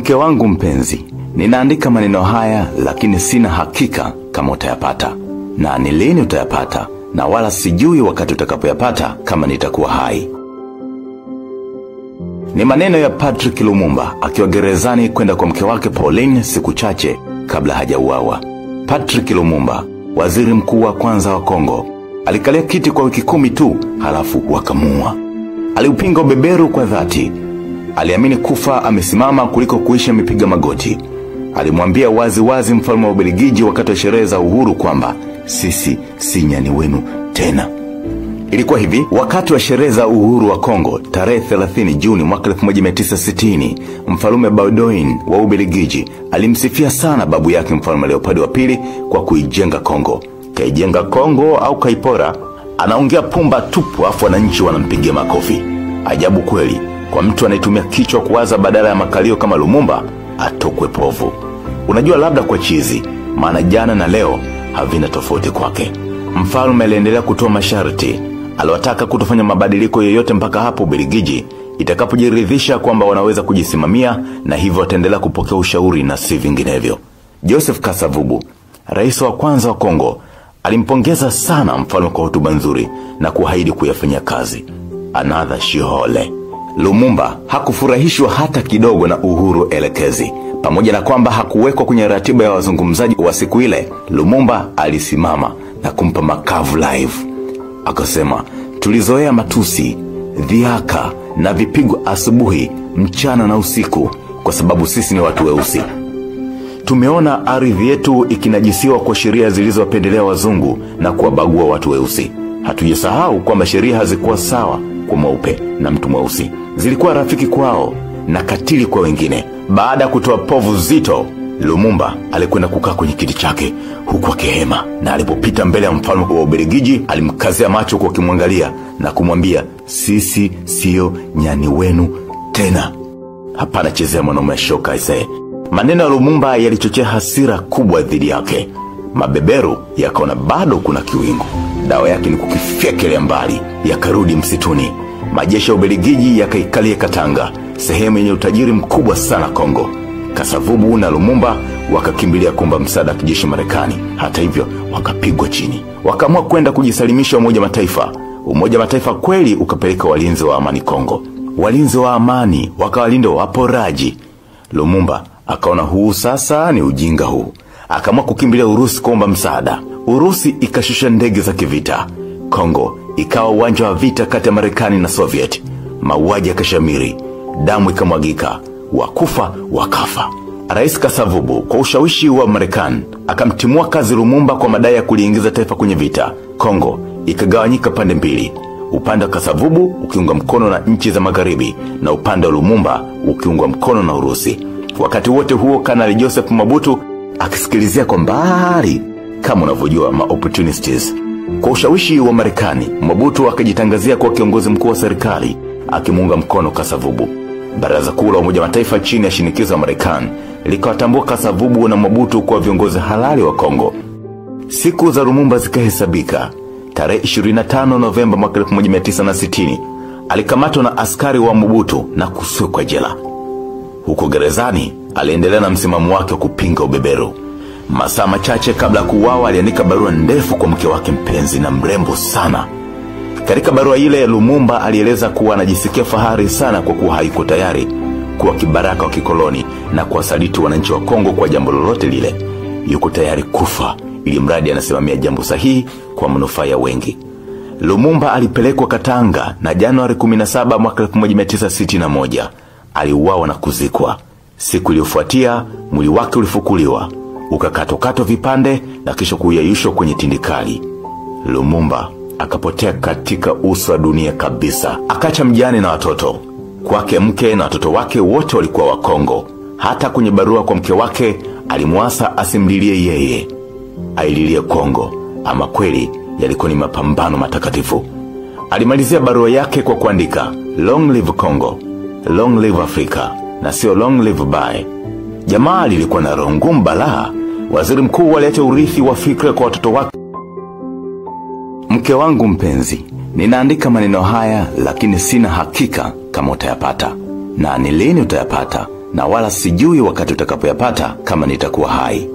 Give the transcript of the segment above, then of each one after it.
Mke wangu mpenzi, ninaandika maneno haya lakini sina hakika kama utayapata. Na ni lini utayapata, na wala sijui wakati utakapoyapata kama nitakuwa hai. Ni maneno ya Patrick Lumumba akiwa gerezani kwenda kwa mke wake Pauline siku chache kabla hajauawa. Patrick Lumumba, waziri mkuu wa kwanza wa Kongo, alikalia kiti kwa wiki 10 tu halafu wakamuua. Aliupinga ubeberu kwa dhati. Aliamini kufa amesimama kuliko kuishi amepiga magoti. Alimwambia wazi wazi mfalme wa Ubelgiji wakati wa sherehe za uhuru kwamba sisi si nyani wenu tena. Ilikuwa hivi, wakati wa sherehe za uhuru wa Kongo tarehe 30 Juni mwaka 1960, mfalme Baudouin wa Ubelgiji alimsifia sana babu yake mfalme Leopold wa pili kwa kuijenga Kongo. Kaijenga Kongo au kaipora? Anaongea pumba tupu afu wananchi wanampigia makofi. Ajabu kweli, kwa mtu anayetumia kichwa kuwaza badala ya makalio kama Lumumba, atokwe povu. Unajua, labda kwa chizi, maana jana na leo havina tofauti kwake. Mfalme aliendelea kutoa masharti. Aliwataka kutofanya mabadiliko yoyote mpaka hapo Ubelgiji itakapojiridhisha kwamba wanaweza kujisimamia, na hivyo wataendelea kupokea ushauri na si vinginevyo. Joseph Kasavubu, rais wa kwanza wa Kongo, alimpongeza sana mfalme kwa hotuba nzuri na kuahidi kuyafanyia kazi. Another shihole. Lumumba hakufurahishwa hata kidogo na uhuru elekezi. Pamoja na kwamba hakuwekwa kwenye ratiba ya wazungumzaji wa siku ile, Lumumba alisimama na kumpa makavu live. Akasema, tulizoea matusi, dhihaka na vipigo asubuhi, mchana na usiku kwa sababu sisi ni watu weusi. Tumeona ardhi yetu ikinajisiwa kwa sheria zilizowapendelea wazungu na kuwabagua watu weusi. Hatujasahau kwamba sheria hazikuwa sawa kwa mweupe na mtu mweusi. Zilikuwa rafiki kwao na katili kwa wengine. Baada kutoa povu zito, Lumumba alikwenda kukaa kwenye kiti chake huku akihema, na alipopita mbele ya mfalme wa Ubelgiji alimkazia macho kwa kumwangalia na kumwambia, sisi sio nyani wenu tena. Hapana chezea mwanaume shoka ise. Maneno ya Lumumba yalichochea hasira kubwa dhidi yake. Mabeberu yakaona bado kuna kiwingu. Dawa yake ni kukifyekelea mbali, yakarudi msituni. Majeshi ya Ubelgiji yakaikalia Katanga, sehemu yenye utajiri mkubwa sana Kongo. Kasavubu na Lumumba wakakimbilia kuomba msaada kijeshi Marekani. Hata hivyo wakapigwa chini. Wakaamua kwenda kujisalimisha Umoja wa Mataifa. Umoja wa Mataifa kweli ukapeleka walinzi wa amani Kongo. Walinzi wa amani wakawalinda waporaji. Lumumba akaona huu sasa ni ujinga huu. Akaamua kukimbilia Urusi kuomba msaada. Urusi ikashusha ndege za kivita. Kongo ikawa uwanja wa vita kati ya Marekani na Soviet. Mauaji yakashamiri, damu ikamwagika, wakufa wakafa. Rais Kasavubu kwa ushawishi wa Marekani akamtimua kazi Lumumba kwa madai ya kuliingiza taifa kwenye vita. Kongo ikagawanyika pande mbili, upande wa Kasavubu ukiungwa mkono na nchi za magharibi na upande wa Lumumba ukiungwa mkono na Urusi. Wakati wote huo Kanali Joseph Mobutu akisikilizia kwa mbali, kama unavyojua ma-opportunities. Kwa ushawishi wa Marekani, Mobutu akajitangazia kwa kiongozi mkuu wa serikali akimuunga mkono Kasavubu. Baraza Kuu la Umoja wa Mataifa chini ya shinikizo la Marekani likawatambua Kasavubu na Mobutu kwa viongozi halali wa Kongo. Siku za Lumumba zikahesabika. Tarehe 25 Novemba mwaka 1960 alikamatwa na askari wa Mobutu na kuswekwa jela. Huko gerezani aliendelea na msimamo wake wa kupinga ubeberu. Masaa machache kabla kuuawa aliandika barua ndefu kwa mke wake mpenzi na mrembo sana. Katika barua ile Lumumba alieleza kuwa anajisikia fahari sana kwa kuwa haiko tayari kuwa kibaraka wa kikoloni na kuwasaliti wananchi wa Kongo kwa jambo lolote lile. Yuko tayari kufa ili mradi anasimamia jambo sahihi kwa manufaa ya wengi. Lumumba alipelekwa Katanga na Januari 17 mwaka 1961 aliuawa na kuzikwa. Siku iliyofuatia mwili wake ulifukuliwa, ukakatwa vipande na kisha kuyeyushwa kwenye tindikali. Lumumba akapotea katika uso wa dunia kabisa. Akacha mjane na watoto. Kwake mke na watoto wake wote walikuwa wa Kongo. Hata kwenye barua kwa mke wake alimuasa asimlilie yeye, aililie Kongo. Ama kweli yalikuwa ni mapambano matakatifu. Alimalizia barua yake kwa kuandika, long live Congo, long live Africa, na sio long live Bae. Jamaa lilikuwa na roho ngumu balaa. Waziri mkuu aliacha urithi wa fikra kwa watoto wake. Mke wangu mpenzi, ninaandika maneno haya lakini sina hakika kama utayapata. Na ni lini utayapata, na wala sijui wakati utakapoyapata kama nitakuwa hai.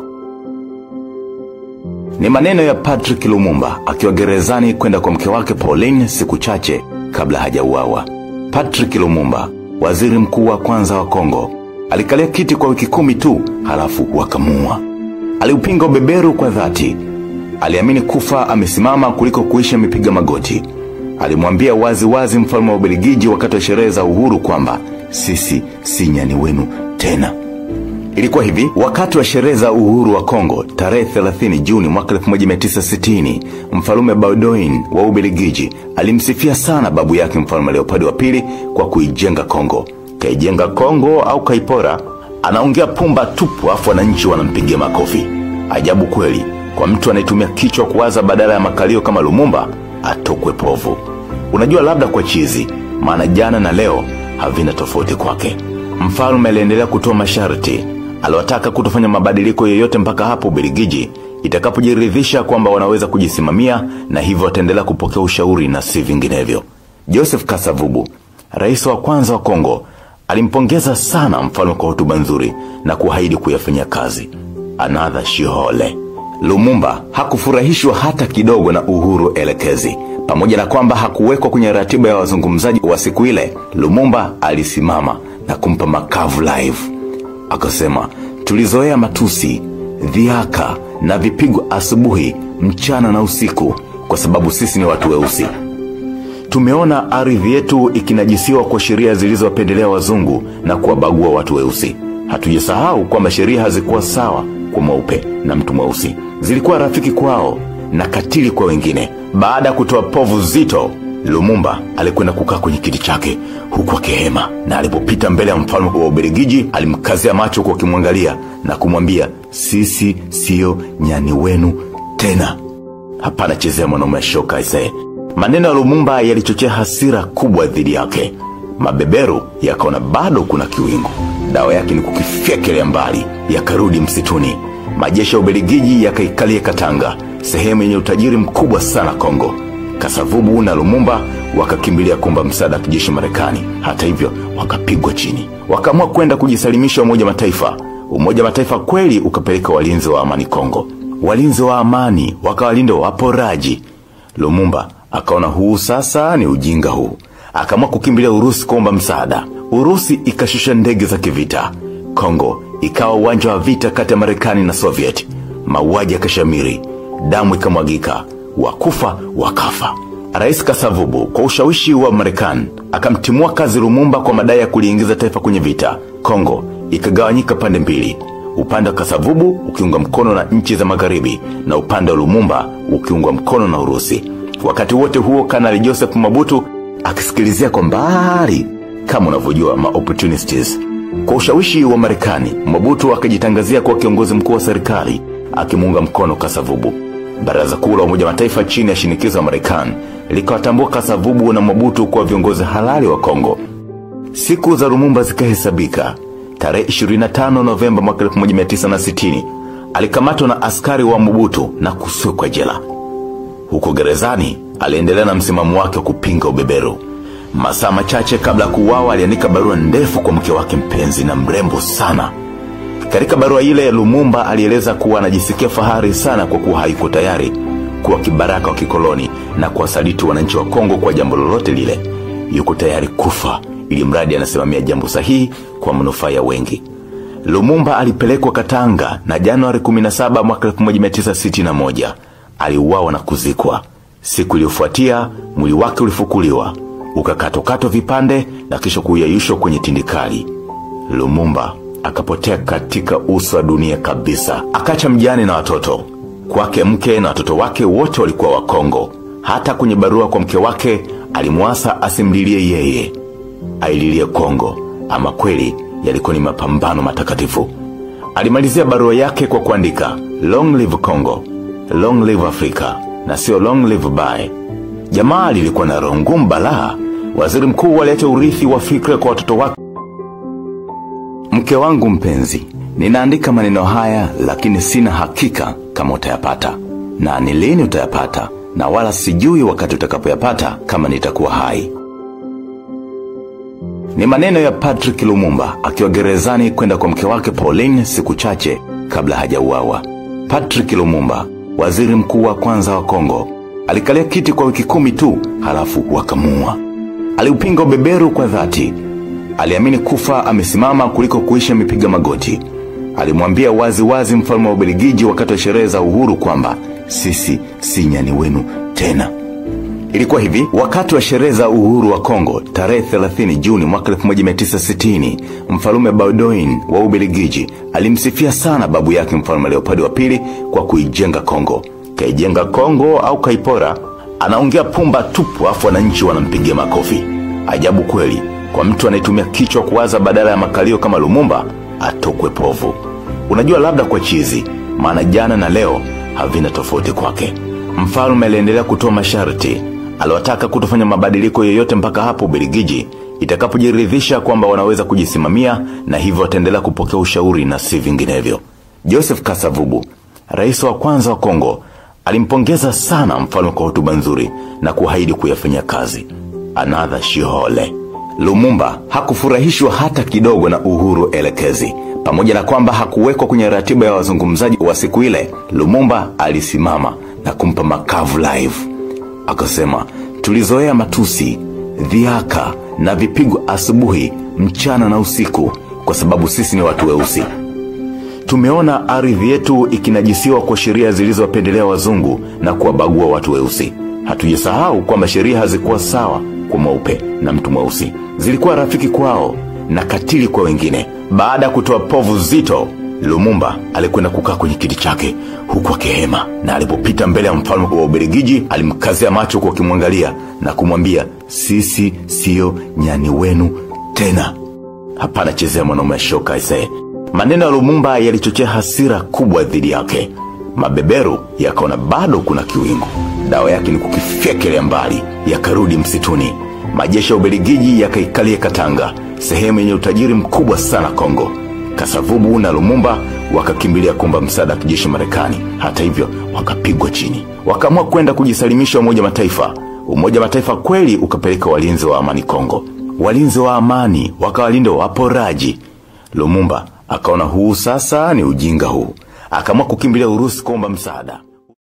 Ni maneno ya Patrick Lumumba akiwa gerezani kwenda kwa mke wake Pauline siku chache kabla hajauawa. Patrick Lumumba, waziri mkuu wa kwanza wa Kongo, alikalia kiti kwa wiki 10 tu halafu wakamuua. Aliupinga ubeberu kwa dhati. Aliamini kufa amesimama kuliko kuishi amepiga magoti. Alimwambia wazi wazi mfalme wa Ubelgiji wakati wa sherehe za uhuru kwamba sisi si nyani wenu tena. Ilikuwa hivi, wakati wa sherehe za uhuru wa Kongo tarehe 30 Juni mwaka 1960, mfalme Baudouin wa Ubelgiji alimsifia sana babu yake mfalme Leopold wa pili kwa kuijenga Kongo. Kaijenga Kongo au kaipora? Anaongea pumba tupu afu wananchi wanampigia makofi. Ajabu kweli, kwa mtu anayetumia kichwa kuwaza badala ya makalio kama Lumumba, atokwe povu. Unajua, labda kwa chizi, maana jana na leo havina tofauti kwake. Mfalme aliendelea kutoa masharti. Aliwataka kutofanya mabadiliko yoyote mpaka hapo Ubelgiji itakapojiridhisha kwamba wanaweza kujisimamia, na hivyo wataendelea kupokea ushauri na si vinginevyo. Joseph Kasavubu, rais wa kwanza wa Kongo, alimpongeza sana mfalme kwa hotuba nzuri na kuahidi kuyafanyia kazi. Another shihole. Lumumba hakufurahishwa hata kidogo na uhuru elekezi. Pamoja na kwamba hakuwekwa kwenye ratiba ya wazungumzaji wa siku ile, Lumumba alisimama na kumpa makavu live. Akasema, tulizoea matusi, dhihaka na vipigo asubuhi, mchana na usiku kwa sababu sisi ni watu weusi. Tumeona ardhi yetu ikinajisiwa kwa sheria zilizowapendelea wazungu na kuwabagua watu weusi. Hatujasahau kwamba sheria hazikuwa sawa kwa mweupe na mtu mweusi. Zilikuwa rafiki kwao na katili kwa wengine. Baada kutoa povu zito, Lumumba alikwenda kukaa kwenye kiti chake huku akihema, na alipopita mbele ya mfalme wa Ubelgiji alimkazia macho kwa kumwangalia na kumwambia, sisi sio nyani wenu tena. Hapana chezea mwanaume shoka ise. Maneno ya Lumumba yalichochea hasira kubwa dhidi yake. Mabeberu yakaona bado kuna kiwingu. Dawa yake ni kukifyekelea mbali, yakarudi msituni. Majeshi ya Ubelgiji yakaikalia Katanga, sehemu yenye utajiri mkubwa sana Kongo. Kasavubu na Lumumba wakakimbilia kuomba msaada kijeshi Marekani. Hata hivyo wakapigwa chini. Wakaamua kwenda kujisalimisha Umoja Mataifa. Umoja Mataifa kweli ukapeleka walinzi wa amani Kongo. Walinzi wa amani wakawalinda waporaji. Lumumba akaona huu sasa ni ujinga huu. Akaamua kukimbilia Urusi kuomba msaada. Urusi ikashusha ndege za kivita. Kongo ikawa uwanja wa vita kati ya Marekani na Soviet. Mauaji yakashamiri, damu ikamwagika, wakufa wakafa. Rais Kasavubu kwa ushawishi wa Marekani akamtimua kazi Lumumba kwa madai ya kuliingiza taifa kwenye vita. Kongo ikagawanyika pande mbili, upande wa Kasavubu ukiungwa mkono na nchi za magharibi na upande wa Lumumba ukiungwa mkono na Urusi. Wakati wote huo Kanali Joseph Mobutu akisikilizia kwa mbali, kama unavyojua ma-opportunities. Kwa ushawishi wa Marekani, Mobutu akajitangazia kuwa kiongozi mkuu wa serikali akimuunga mkono Kasavubu. Baraza Kuu la Umoja wa Mataifa chini ya shinikizo la Marekani likawatambua Kasavubu na Mobutu kwa viongozi halali wa Kongo. Siku za Lumumba zikahesabika. Tarehe 25 Novemba mwaka 1960 alikamatwa na askari wa Mobutu na kuswekwa jela. Huko gerezani aliendelea na msimamo wake wa kupinga ubeberu. Masaa machache kabla kuuawa aliandika barua ndefu kwa mke wake mpenzi na mrembo sana. Katika barua ile Lumumba alieleza kuwa anajisikia fahari sana kwa kuwa haiko tayari kuwa kibaraka wa kikoloni na kuwasaliti wananchi wa Kongo kwa jambo lolote lile. Yuko tayari kufa ili mradi anasimamia jambo sahihi kwa manufaa ya wengi. Lumumba alipelekwa Katanga na Januari 17 mwaka 1961 aliuawa na kuzikwa. Siku iliyofuatia mwili wake ulifukuliwa, ukakatwa vipande na kisha kuyeyushwa kwenye tindikali. Lumumba akapotea katika uso wa dunia kabisa. Akacha mjane na watoto. Kwake mke na watoto wake wote walikuwa wa Kongo. Hata kwenye barua kwa mke wake alimuasa asimlilie yeye, aililie Kongo. Ama kweli yalikuwa ni mapambano matakatifu. Alimalizia barua yake kwa kuandika, long live Congo, long live Africa, na sio long live Bae. Jamaa lilikuwa na roho ngumu balaa. Waziri mkuu aliacha urithi wa fikra kwa watoto wake. Mke wangu mpenzi, ninaandika maneno haya lakini sina hakika kama utayapata na ni lini utayapata, na wala sijui wakati utakapoyapata kama nitakuwa hai. Ni maneno ya Patrick Lumumba akiwa gerezani kwenda kwa mke wake Pauline siku chache kabla hajauawa. Patrick Lumumba, waziri mkuu wa kwanza wa Kongo, alikalia kiti kwa wiki 10 tu halafu wakamuua. Aliupinga ubeberu kwa dhati. Aliamini kufa amesimama kuliko kuisha mipiga magoti. Alimwambia wazi wazi mfalme wa Ubelgiji wakati wa sherehe za uhuru kwamba sisi si nyani wenu tena. Ilikuwa hivi, wakati wa sherehe za uhuru wa Kongo tarehe 30 Juni mwaka 1960, mfalme Baudouin wa Ubelgiji alimsifia sana babu yake mfalme Leopold wa pili kwa kuijenga Kongo. Kaijenga Kongo au kaipora? Anaongea pumba tupu afu wananchi wanampigia makofi. Ajabu kweli, kwa mtu anayetumia kichwa kuwaza badala ya makalio kama Lumumba atokwe povu. Unajua, labda kwa chizi, maana jana na leo havina tofauti kwake. Mfalme aliendelea kutoa masharti. Aliwataka kutofanya mabadiliko yoyote mpaka hapo Ubelgiji itakapojiridhisha kwamba wanaweza kujisimamia, na hivyo wataendelea kupokea ushauri na si vinginevyo. Joseph Kasavubu, rais wa kwanza wa Kongo, alimpongeza sana mfalme kwa hotuba nzuri na kuahidi kuyafanyia kazi. Another shihole. Lumumba hakufurahishwa hata kidogo na uhuru elekezi. Pamoja na kwamba hakuwekwa kwenye ratiba ya wazungumzaji wa siku ile, Lumumba alisimama na kumpa makavu live. Akasema, tulizoea matusi, dhihaka na vipigo asubuhi, mchana na usiku kwa sababu sisi ni watu weusi. Tumeona ardhi yetu ikinajisiwa kwa sheria zilizowapendelea wazungu na kuwabagua watu weusi. Hatujasahau kwamba sheria hazikuwa sawa kwa mweupe na mtu mweusi. Zilikuwa rafiki kwao na katili kwa wengine. Baada ya kutoa povu zito, Lumumba alikwenda kukaa kwenye kiti chake huku akihema, na alipopita mbele ya mfalme wa Ubelgiji alimkazia macho kwa kumwangalia na kumwambia, sisi sio nyani wenu tena. Hapana chezea mwanaume shoka ise. Maneno ya Lumumba yalichochea hasira kubwa dhidi yake. Mabeberu yakaona bado kuna kiwingu. Dawa yake ni kukifyekelea mbali, yakarudi msituni. Majeshi ya Ubelgiji yakaikalia Katanga, sehemu yenye utajiri mkubwa sana Kongo. Kasavubu na Lumumba wakakimbilia kuomba msaada wa kijeshi Marekani. Hata hivyo wakapigwa chini. Wakaamua kwenda kujisalimisha Umoja Mataifa. Umoja Mataifa kweli ukapeleka walinzi wa amani Kongo. Walinzi wa amani wakawalinda waporaji. Lumumba akaona huu sasa ni ujinga huu. Akaamua kukimbilia Urusi kuomba msaada.